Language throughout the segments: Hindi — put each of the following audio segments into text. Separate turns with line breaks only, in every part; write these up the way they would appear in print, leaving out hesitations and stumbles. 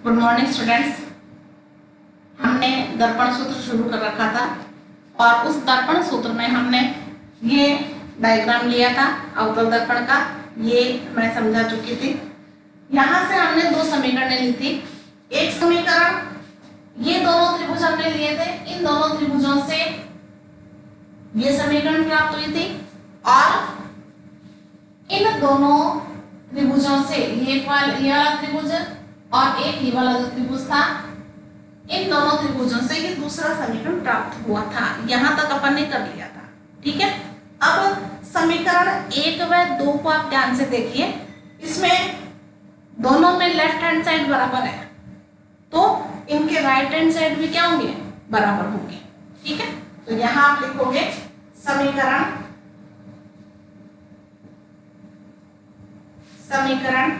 Good morning students. हमने दर्पण सूत्र शुरू कर रखा था और उस दर्पण सूत्र में हमने ये डायग्राम लिया था अवतल दर्पण का। ये मैं समझा चुकी थी। यहाँ से हमने दो समीकरण ली थी। एक समीकरण ये दोनों त्रिभुज हमने लिए थे, इन दोनों त्रिभुजों से ये समीकरण प्राप्त हुई थी और इन दोनों त्रिभुजों से ये वाला त्रिभुज और एक ये वाला जो त्रिभुज था, इन दोनों त्रिभुजों से ये दूसरा समीकरण प्राप्त हुआ था। यहां तक अपन ने कर लिया था। ठीक है। अब समीकरण 1 व 2 को आप ध्यान से देखिए। इसमें दोनों में लेफ्ट हैंड साइड बराबर है, तो इनके राइट हैंड साइड भी क्या होंगे? बराबर होंगे। ठीक है। तो यहां आप लिखोगे समीकरण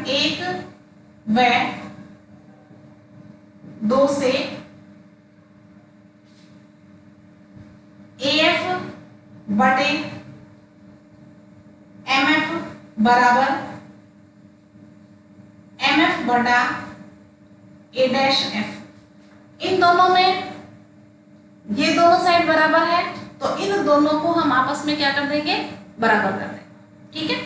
1 व 2 से AF बटे MF बराबर MF बटा A'(F)। इन दोनों में ये दोनों साइड बराबर है, तो इन दोनों को हम आपस में क्या कर देंगे? बराबर कर देंगे। ठीक है।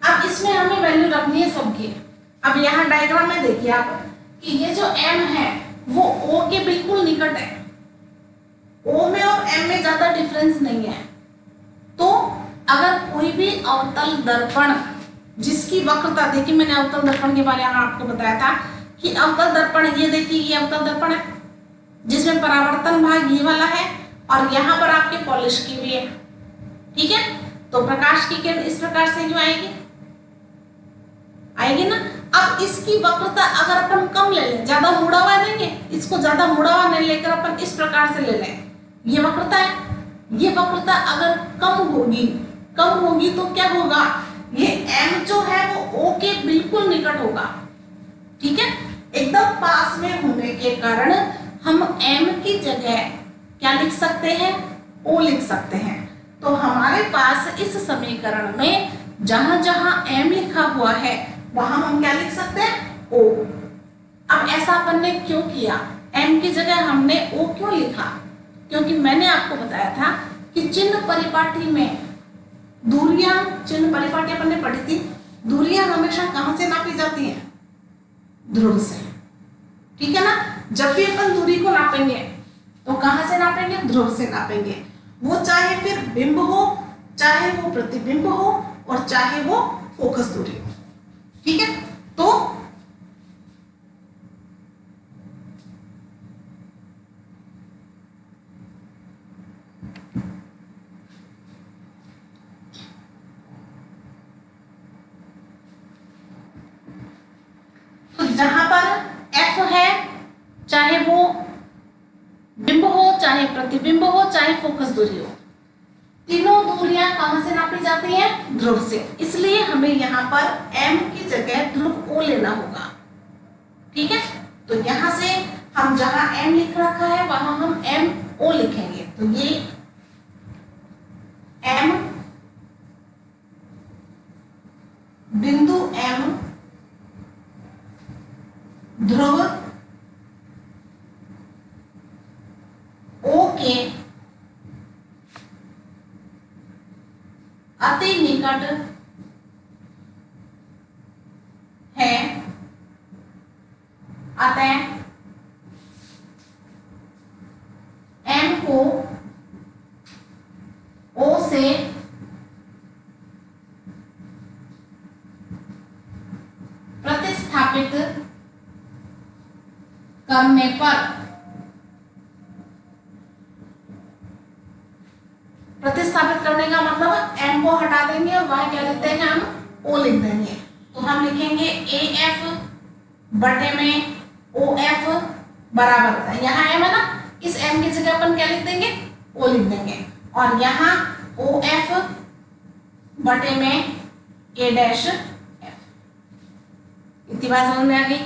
अब इसमें हमें वैल्यू रखनी है सबकी। अब यहाँ डायग्राम में देखिए आप कि ये जो M है वो O के बिल्कुल निकट है। O में और M में ज्यादा डिफरेंस नहीं है। तो अगर कोई भी अवतल दर्पण जिसकी वक्रता, देखिए मैंने अवतल दर्पण के बारे में आपको बताया था कि अवतल दर्पण, ये देखिए ये अवतल दर्पण है जिसमें परावर्तन भाग ये वाला है और यहाँ पर आपके पॉलिश की भी है। ठीक है। तो प्रकाश की किरण इस प्रकार से जो आएगी ना। अब इसकी वक्रता अगर अपन कम ले लें, ज्यादा मुड़ा हुआ नहीं है, इसको ज्यादा मुड़ा हुआ नहीं लेकर अपन इस प्रकार से ले लें, ये वक्रता है। ये वक्रता अगर कम होगी तो क्या होगा? ये M जो है वो O के बिल्कुल निकट होगा। ठीक है। एकदम पास में होने के कारण हम M की जगह क्या लिख सकते हैं? O लिख सकते हैं। तो हमारे पास इस समीकरण में जहां जहां M लिखा हुआ है वहां हम क्या लिख सकते हैं? O। अब ऐसा अपन ने क्यों किया? M की जगह हमने O क्यों लिखा? क्योंकि मैंने आपको बताया था कि चिन्ह परिपाटी में दूरियां, चिन्ह परिपाटी अपन ने पढ़ी थी, दूरियां हमेशा कहां से नापी जाती हैं? ध्रुव से। ठीक है ना। जब भी अपन दूरी को नापेंगे तो कहां से नापेंगे? ध्रुव से नापेंगे। वो चाहे फिर बिंब हो, चाहे वो प्रतिबिंब हो और चाहे वो फोकस दूरी हो। ठीक है। तो जहां पर F है, चाहे वो बिंब हो, चाहे प्रतिबिंब हो, चाहे फोकस दूरी हो, तीनों दूरियां कहां से नापी जाती हैं? ध्रुव से। इसलिए हमें यहाँ पर M की जगह ध्रुव O लेना होगा। ठीक है। तो यहां से हम जहां M लिख रखा है वहां हम MO लिखेंगे। तो ये M, बिंदु M ध्रुव O के अति निकट है, अतः M को O से प्रतिस्थापित करने पर, प्रतिस्थापित करने का मतलब M को हटा देंगे और वहां क्या लिख देंगे? हम O लिख देंगे। तो हम लिखेंगे AF बटे में OF बराबर होता है, यहाँ M है ना, इस M की जगह अपन क्या लिख देंगे? O लिख देंगे। और यहाँ OF बटे में A'(F)। इतनी बात समझ में आ गई।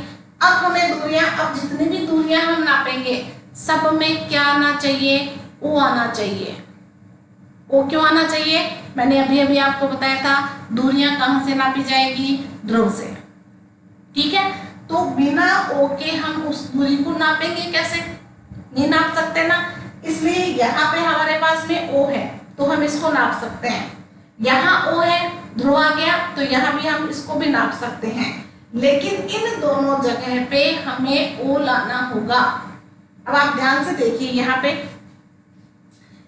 अब हमें दूरियां, अब जितनी भी दूरियां हम नापेंगे सब में क्या आना चाहिए? O आना चाहिए। O क्यों आना चाहिए? मैंने अभी अभी आपको बताया था दूरियां कहां से नापी जाएगी? ध्रुव से। ठीक है। तो बिना ओ के हम उस दूरी को नापेंगे कैसे? नहीं नाप सकते ना, इसलिए यहाँ पे हमारे पास में ओ है तो हम इसको नाप सकते हैं। यहाँ ओ है, ध्रुव आ गया, तो यहाँ भी हम इसको भी नाप सकते हैं, लेकिन इन दोनों जगह पे हमें ओ लाना होगा। अब आप ध्यान से देखिए, यहाँ पे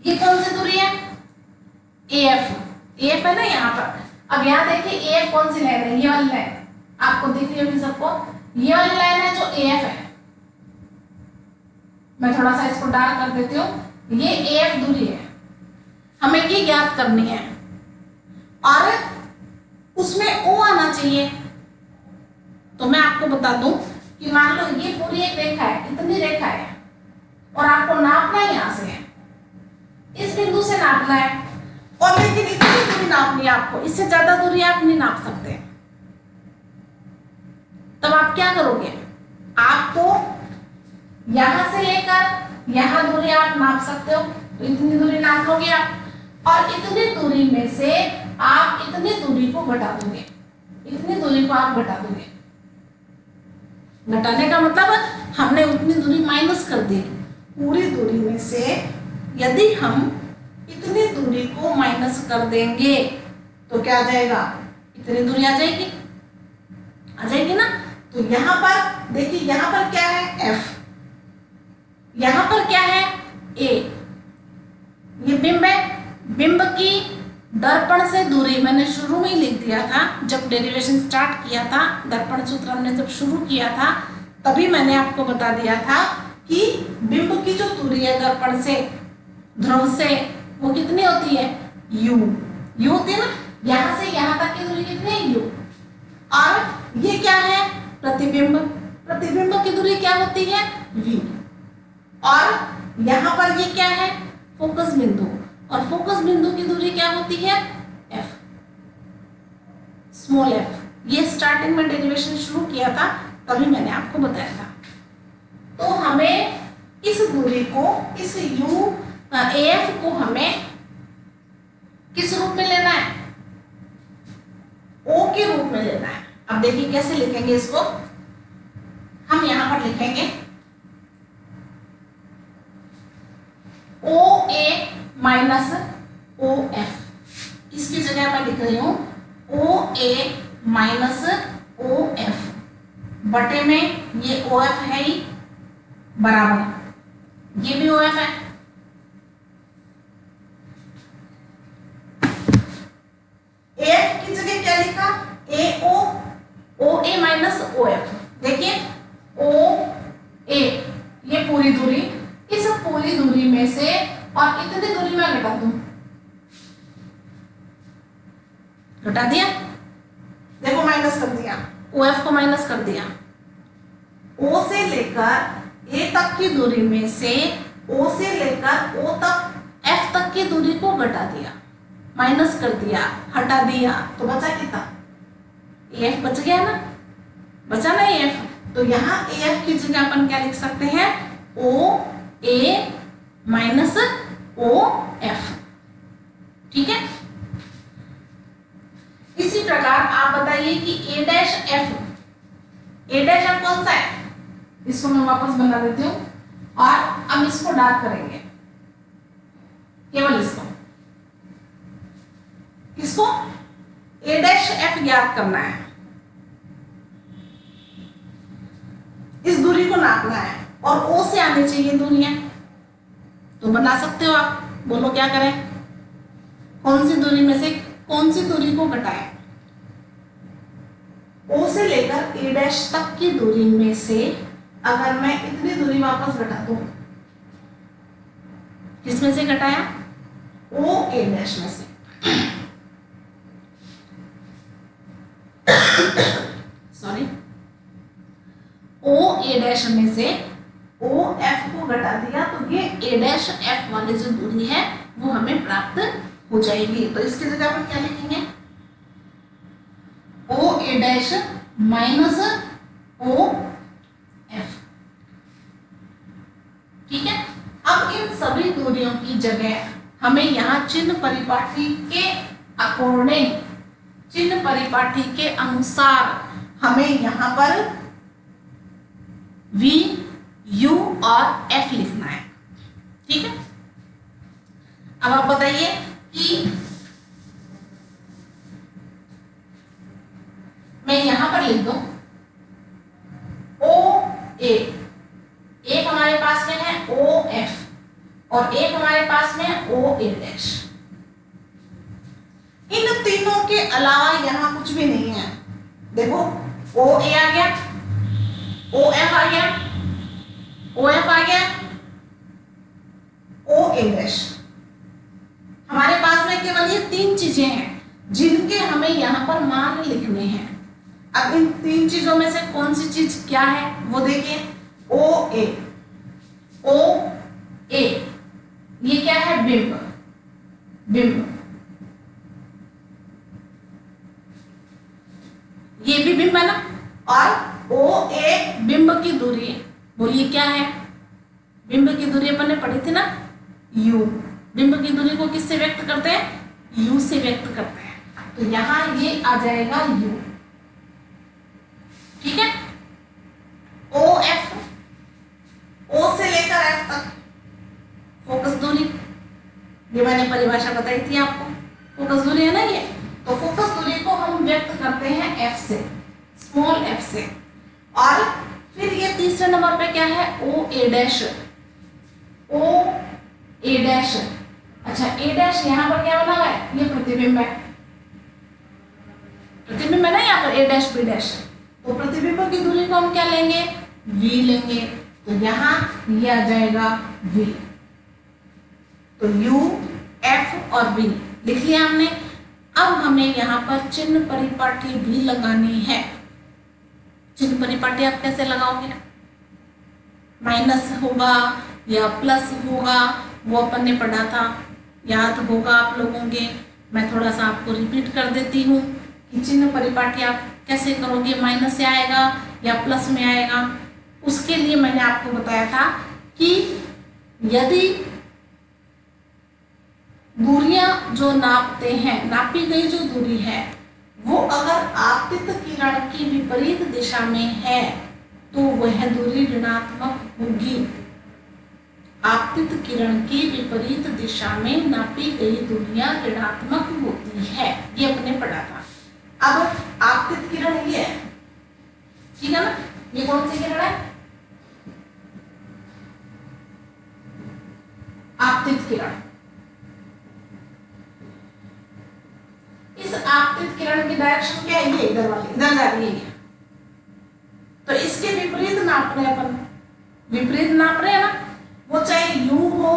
ये कौन सी दूरी है? AF, AF है ना यहाँ पर। अब यहाँ देखिए AF कौन सी लाइन है? ये वाली लाइन आपको दिख रही होगी सबको, ये वाली लाइन है जो AF है। मैं थोड़ा सा इसको डार्क कर देती हूँ। ये AF दूरी है, हमें ये ज्ञात करनी है और उसमें O आना चाहिए। तो मैं आपको बता दूं कि मान लो ये पूरी एक रेखा है, इतनी रेखा है, और आपको नापना है यहाँ से, इस बिंदु से नापना है, और लेकिन इतनी दूरी नापनी है आपको, इससे ज्यादा दूरी आप नहीं नाप सकते। तब आप क्या करोगे? आपको यहां से लेकर यहां दूरी आप नाप सकते हो, तो इतनी दूरी नाप लोगे आप, और इतनी दूरी में से आप इतनी दूरी को घटा दोगे, इतनी दूरी को आप घटा दोगे। घटाने का मतलब हमने उतनी दूरी माइनस कर दी। पूरी दूरी में से यदि हम इतनी दूरी को माइनस कर देंगे तो क्या आ जाएगा? इतनी दूरी आ जाएगी, आ जाएगी ना। तो यहाँ पर देखिए, यहाँ पर क्या है? F, यहाँ पर क्या है? A। ये बिंब है, बिंब की दर्पण से दूरी मैंने शुरू में ही लिख दिया था, जब डेरिवेशन स्टार्ट किया था, दर्पण सूत्र हमने जब शुरू किया था तभी मैंने आपको बता दिया था कि बिंब की जो दूरी है दर्पण से, ध्रुव से, वो कितनी होती है? U। U होती है ना, यहां से यहां तक की दूरी कितनी है? U। और ये क्या है? प्रतिबिंब। प्रतिबिंब की दूरी क्या होती है? V। और यहां पर ये क्या है? फोकस बिंदु, और फोकस बिंदु की दूरी क्या होती है? F, small f। ये स्टार्टिंग में डेरिवेशन शुरू किया था तभी मैंने आपको बताया था। तो हमें इस दूरी को, इस AF को हमें किस रूप में लेना है? O के रूप में लेना है। अब देखिए कैसे लिखेंगे इसको, हम यहां पर लिखेंगे OA माइनस OF। इसकी जगह मैं लिख रही हूं OA माइनस OF, बटे में ये OF है ही, बराबर ये भी OF है। AF की जगह क्या लिखा? AO, OA minus OF। देखिए OA ये पूरी दूरी, इस पूरी दूरी में से और इतनी दूरी में घटा दूं, घटा दिया, देखो माइनस कर दिया, OF को माइनस कर दिया। O से लेकर A तक की दूरी में से O से लेकर O तक F तक की दूरी को घटा दिया, माइनस कर दिया, हटा दिया, तो बचा कितना? AF बच गया ना, बचा ना AF। तो यहाँ AF की जगह अपन क्या लिख सकते हैं? OA minus OF। ठीक है। इसी प्रकार आप बताइए कि A डैश F कौन सा है? इसको मैं वापस बना देती हूँ, और अब इसको डार्क करेंगे, केवल इसको, किसको? A डैश F ज्ञात करना है, इस दूरी को नापना है, और O से आनी चाहिए दूरियां, तो बना सकते हो आप। बोलो क्या करें? कौन सी दूरी में से कौन सी दूरी को घटाएं? O से लेकर A डैश तक की दूरी में से अगर मैं इतनी दूरी वापस घटा दूं, किसमें से घटाया? OA डैश में से। सॉरी, OA डैश में से OF को घटा दिया, तो ये A डैश F वाली जो दूरी है वो हमें प्राप्त हो जाएगी। तो इसकी जगह पर क्या लिखेंगे? OA dash minus OF। ठीक है। अब इन सभी दूरियों की जगह हमें यहाँ चिन्ह परिपाटी के अकॉर्डिंग, चिन्ह परिपाटी के अनुसार हमें यहाँ पर वी, यू और एफ लिखना है। ठीक है, अब आप बताइए कि मैं यहां पर लिख दूं ओ ए, एक हमारे पास में है ओ एफ और एक हमारे पास में है ओ ए डैश। इन तीनों के अलावा यहां कुछ भी नहीं है। देखो ओ ए आ गया, ओ एफ आ गया, ओ एफ आ गया, ओ ए डैश। हमारे पास में केवल ये तीन चीजें हैं जिनके हमें यहां पर मान लिखने हैं। अब इन तीन चीजों में से कौन सी चीज क्या है वो देखिए। ओ ए, ओ ए ये क्या है, बिंब, बिंब, ये भी बिंब है ना। और ओ ए बिंब की दूरी, बोलिए क्या है, बिंब की दूरी अपन ने पढ़ी थी ना, यू। बिंब की दूरी को किससे व्यक्त करते हैं, यू से व्यक्त करते हैं। तो यहां ये आ जाएगा यू। ठीक है, ओ एफ, ओ से लेकर एफ तक फोकस दूरी, ये मैंने परिभाषा बताई थी आपको, फोकस दूरी है ना ये। तो फोकस दूरी को हम व्यक्त करते हैं एफ से, स्मॉल एफ से। और फिर ये तीसरे नंबर पे क्या है, ओ ए डैश, ओ ए डैश। अच्छा ए डैश यहाँ पर क्या बना हुआ है, ये प्रतिबिंब है, प्रतिबिंब है ना यहाँ पर ए डैश बी डैश। तो प्रतिबिंब की दूरी को हम क्या लेंगे, वी लेंगे। तो यहाँ ये आ जाएगा वी। तो यू, एफ और वी लिख लिया हमने। अब हमें यहाँ पर चिन्ह परिपाटी भी लगानी है। चिन्ह परिपाटी आप कैसे लगाओगे, माइनस होगा या प्लस होगा, वो अपन ने पढ़ा था, याद होगा आप लोगों के। मैं थोड़ा सा आपको रिपीट कर देती हूँ कि चिन्ह परिपाटी आप कैसे करोगे, माइनस से आएगा या प्लस में आएगा। उसके लिए मैंने आपको बताया था कि यदि दूरियां जो नापते हैं, नापी गई जो दूरी है वो अगर आपतित किरण की विपरीत दिशा में है तो वह दूरी ऋणात्मक होगी। आपतित किरण की विपरीत दिशा में नापी गई दूरियां ऋणात्मक होती है, ये अपने पढ़ा था। अब आपतित किरण ये है, ठीक है ना, ये कौन सी किरण है, आपतित किरण। इस आपतित किरण की डायरेक्शन क्या है, ये इधर वाली, इधर जा रही है। तो इसके विपरीत नाप रहे हैं अपन, विपरीत नाप रहे हैं ना, वो चाहे u हो,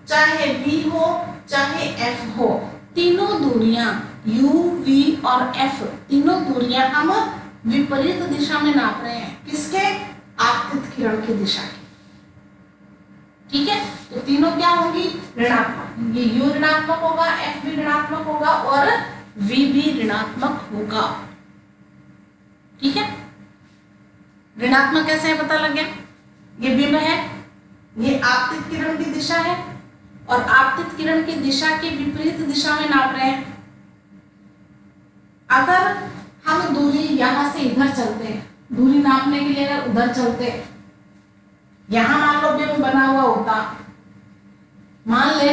चाहे v हो, चाहे f हो, तीनों दूरियां u, v और f, तीनों दूरियां हम विपरीत दिशा में नाप रहे हैं। किसके, आपतित किरण की दिशा की। ठीक है, तो तीनों क्या होंगी, ऋणात्मक। ये u ऋणात्मक होगा, f भी ऋणात्मक होगा और v भी ऋणात्मक होगा। ठीक है, ऋणात्मक कैसे है पता लग गया, ये बिंब है, ये आपतित किरण की दिशा है और आपतित किरण की दिशा के विपरीत दिशा में नाप रहे हैं। अगर हम दूरी यहां से इधर चलते हैं, दूरी नापने के लिए अगर उधर चलते, यहां मान लो बिंब बना हुआ होता, मान रहे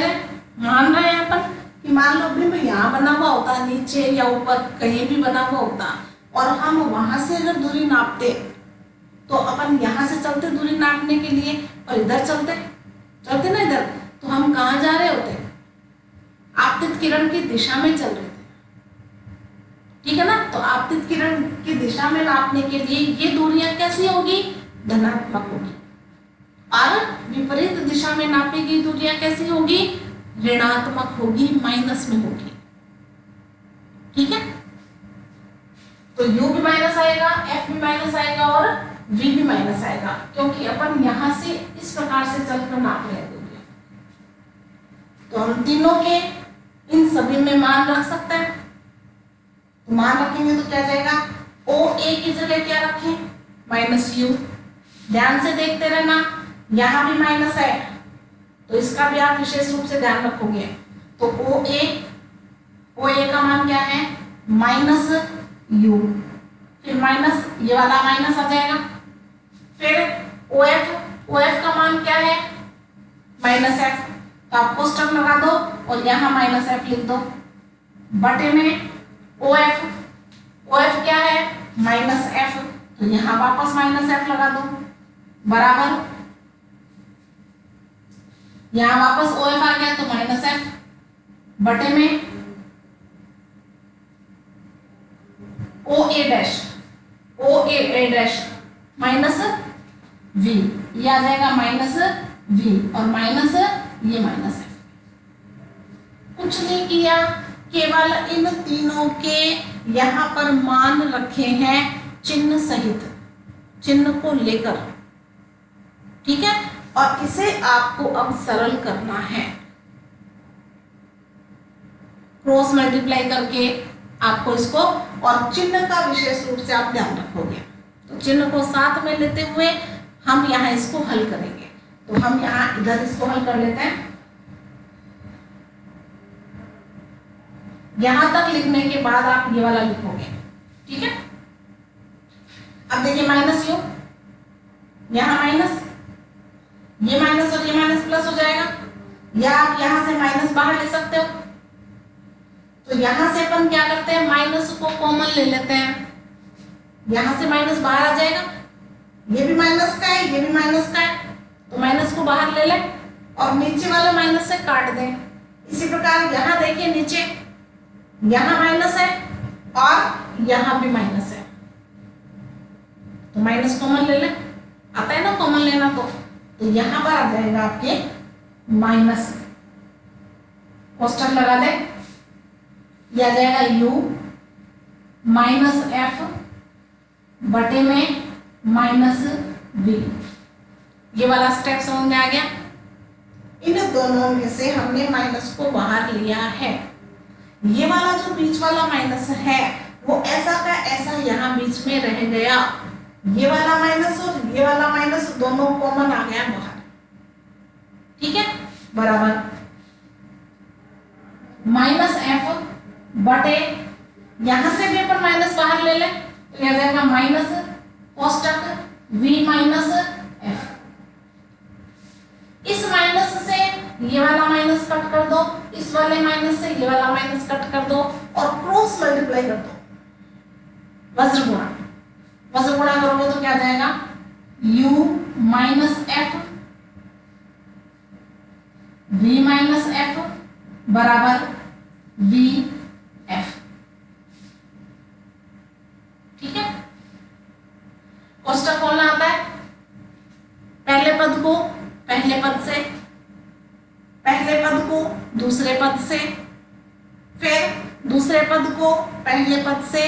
हैं अपन कि मान लो बिंब यहाँ बना हुआ होता, नीचे या ऊपर कहीं भी बना हुआ होता, और हम वहां से अगर दूरी नापते तो अपन यहां से चलते दूरी नापने के लिए और इधर चलते ना इधर, तो हम कहाँ जा रहे होते, आपतित किरण की दिशा में चल रहे थे। ठीक है ना, तो आपतित किरण की दिशा में नापने के लिए ये दूरियां कैसी होगी, धनात्मक होगी, और विपरीत दिशा में नापी गई दूरियां कैसी होगी, ऋणात्मक होगी, माइनस में होगी। ठीक है, तो u भी माइनस आएगा, f भी माइनस आएगा और v भी माइनस आएगा, क्योंकि अपन यहां से इस प्रकार से चलकर नाप रहे हैं दूरियां। तो हम तीनों के इन सभी में मान रख सकते हैं। तो मान रखेंगे तो क्या जाएगा, ओ ए की जगह क्या रखें, माइनस यू। ध्यान से देखते रहना, यहां भी माइनस है तो इसका भी आप विशेष रूप से ध्यान रखोगे। तो ओ ए का मान क्या है, माइनस यू, फिर माइनस ये वाला माइनस आ जाएगा, फिर ओ एफ का मान क्या है, माइनस एफ, तो आप कोष्टक लगा दो और यहाँ माइनस एफ लिख दो, बटे में ओ एफ क्या है, माइनस एफ, तो यहाँ वापस माइनस एफ लगा दो, बराबर यहाँ वापस ओ एफ आ गया तो माइनस एफ, बटे में ओ ए डैश माइनस वी, ये आ जाएगा माइनस वी और माइनस ये माइनस है। कुछ नहीं किया, केवल इन तीनों के यहाँ पर मान रखे हैं चिन्ह सहित, चिन्ह को लेकर, ठीक है। और इसे आपको अब सरल करना है, क्रॉस मल्टीप्लाई करके आपको इसको, और चिन्ह का विशेष रूप से आप ध्यान रखोगे। तो चिन्ह को साथ में लेते हुए हम यहाँ इसको हल करेंगे। तो हम यहाँ इधर इसको हल कर लेते हैं। यहां तक लिखने के बाद आप ये वाला लिखोगे, ठीक है। अब देखिए माइनस यू, यहां माइनस, ये माइनस और ये माइनस प्लस हो जाएगा, या आप यहां से माइनस बाहर ले सकते हो। तो यहां से अपन क्या करते हैं, माइनस को कॉमन ले लेते हैं, यहां से माइनस बाहर आ जाएगा, ये भी माइनस का है, ये भी माइनस का है, तो माइनस को बाहर ले लें और नीचे वाले माइनस से काट दें। इसी प्रकार यहां देखिए नीचे, यहां माइनस है और यहां भी माइनस है, तो माइनस कॉमन ले लें, आता है ना कॉमन लेना। तो यहां पर आ जाएगा आपके माइनस, कोष्टक लगा दें, यह आ जाएगा u माइनस एफ बटे में माइनस v। ये वाला स्टेप समझ में आ गया। इन दोनों में से हमने माइनस को बाहर लिया है। ये वाला जो बीच वाला माइनस है वो ऐसा का ऐसा यहाँ बीच में रह गया। ये वाला माइनस और ये वाला माइनस दोनों कॉमन आ गया बाहर, ठीक है, बराबर माइनस एफ बटे, यहां से भी अपन माइनस बाहर ले लें तो यह जाएगा माइनस कोष्टक v माइनस एफ। इस माइनस से ये वाला माइनस कट कर दो, इस वाले माइनस से ये वाला माइनस कट कर दो और क्रॉस मल्टीप्लाई कर दो, वज्र गुणा, वज्र गुणा करोगे तो क्या जाएगा, u minus F v minus F बराबर v एफ, ठीक है। कोष्टक खोलना आता है, पहले पद को पहले पद से, पहले पद को दूसरे पद से, फिर दूसरे पद को पहले पद से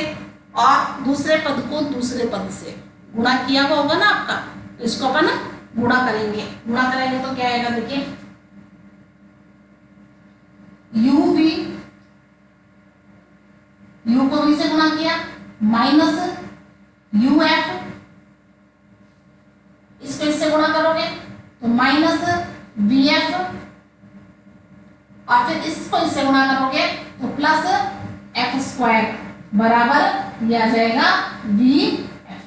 और दूसरे पद को दूसरे पद से गुणा किया हुआ होगा ना आपका, तो इसको अपन गुणा करेंगे। गुणा करेंगे तो क्या आएगा, देखिए u भी, u को v से गुणा किया माइनस u एफ, इसको इससे गुणा करोगे तो माइनस वी एफ, और फिर इसको इससे गुणा करोगे तो प्लस एफ स्क्वायर बराबर ये आ जाएगा वी एफ,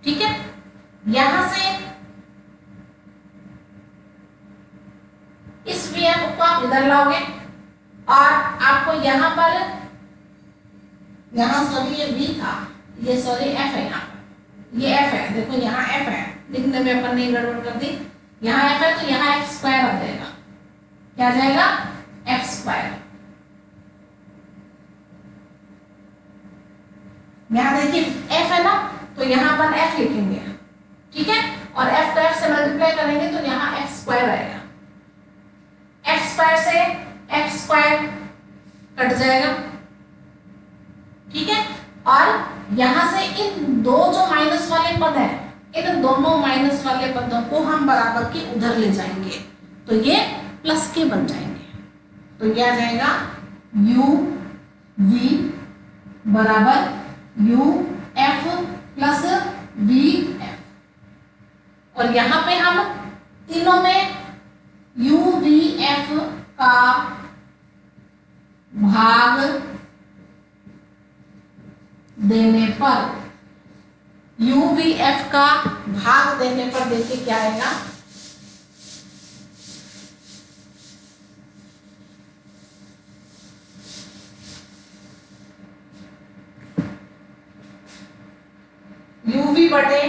ठीक है। यहां से इस वी एफ को आप इधर लाओगे और आपको यहां पर, यहां सॉरी ये v था, ये सॉरी f है, यहाँ ये f है, देखो यहाँ f है, लिखने में अपन ने गड़बड़ कर दी, यहाँ f है तो यहाँ f स्क्वायर आ जाएगा, क्या आ जाएगा, f स्क्वायर। यहाँ देखिए f है ना, तो यहाँ पर f लिखेंगे, ठीक है, और f को f से मल्टीप्लाई करेंगे तो यहाँ f स्क्वायर आएगा, f स्क्वायर से f स्क्वायर कट जाएगा, ठीक है। और यहां से इन दो जो माइनस वाले पद है, इन दोनों माइनस वाले पदों को हम बराबर के उधर ले जाएंगे तो ये प्लस के बन जाएंगे, तो ये आ जाएगा u v बराबर u f plus v f, और यहां पे हम तीनों में u v f का भाग देने पर UVF का भाग देने पर देखिए क्या आएगा, UV बटे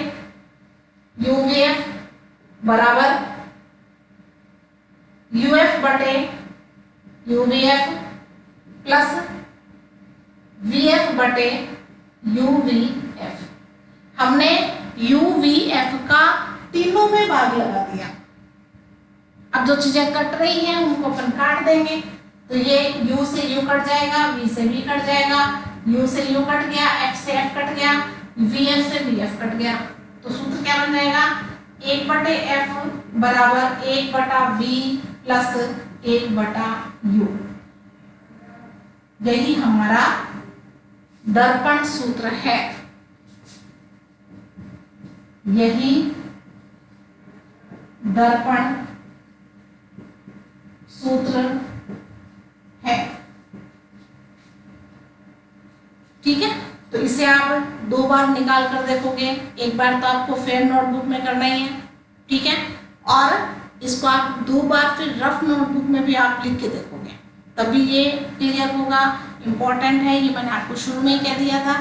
UVF बराबर UF बटे UVF प्लस VF बटे UVF। हमने UVF का तीनों में भाग लगा दिया। अब जो चीजें कट रही हैं उनको अपन काट देंगे, तो ये U से U कट जाएगा, V से V कट जाएगा, U से U कट गया, F से F कट गया, VF से VF कट गया। तो सूत्र क्या बन जाएगा, 1 बटे F बराबर 1 बटा V प्लस 1 बटा U। यही हमारा दर्पण सूत्र है, यही दर्पण सूत्र है। ठीक है, तो इसे आप 2 बार निकाल कर देखोगे, एक बार तो आपको फेयर नोटबुक में करना ही है, ठीक है, और इसको आप 2 बार फिर रफ नोटबुक में भी आप लिख के देखोगे, तभी ये क्लियर होगा। इंपॉर्टेंट है, ये मैंने आपको शुरू में ही कह दिया था,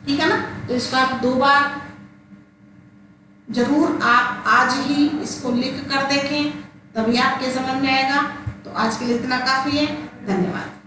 ठीक है ना। तो इसको आप 2 बार जरूर आप आज ही इसको लिख कर देखें, तभी आपके समझ में आएगा। तो आज के लिए इतना काफी है, धन्यवाद।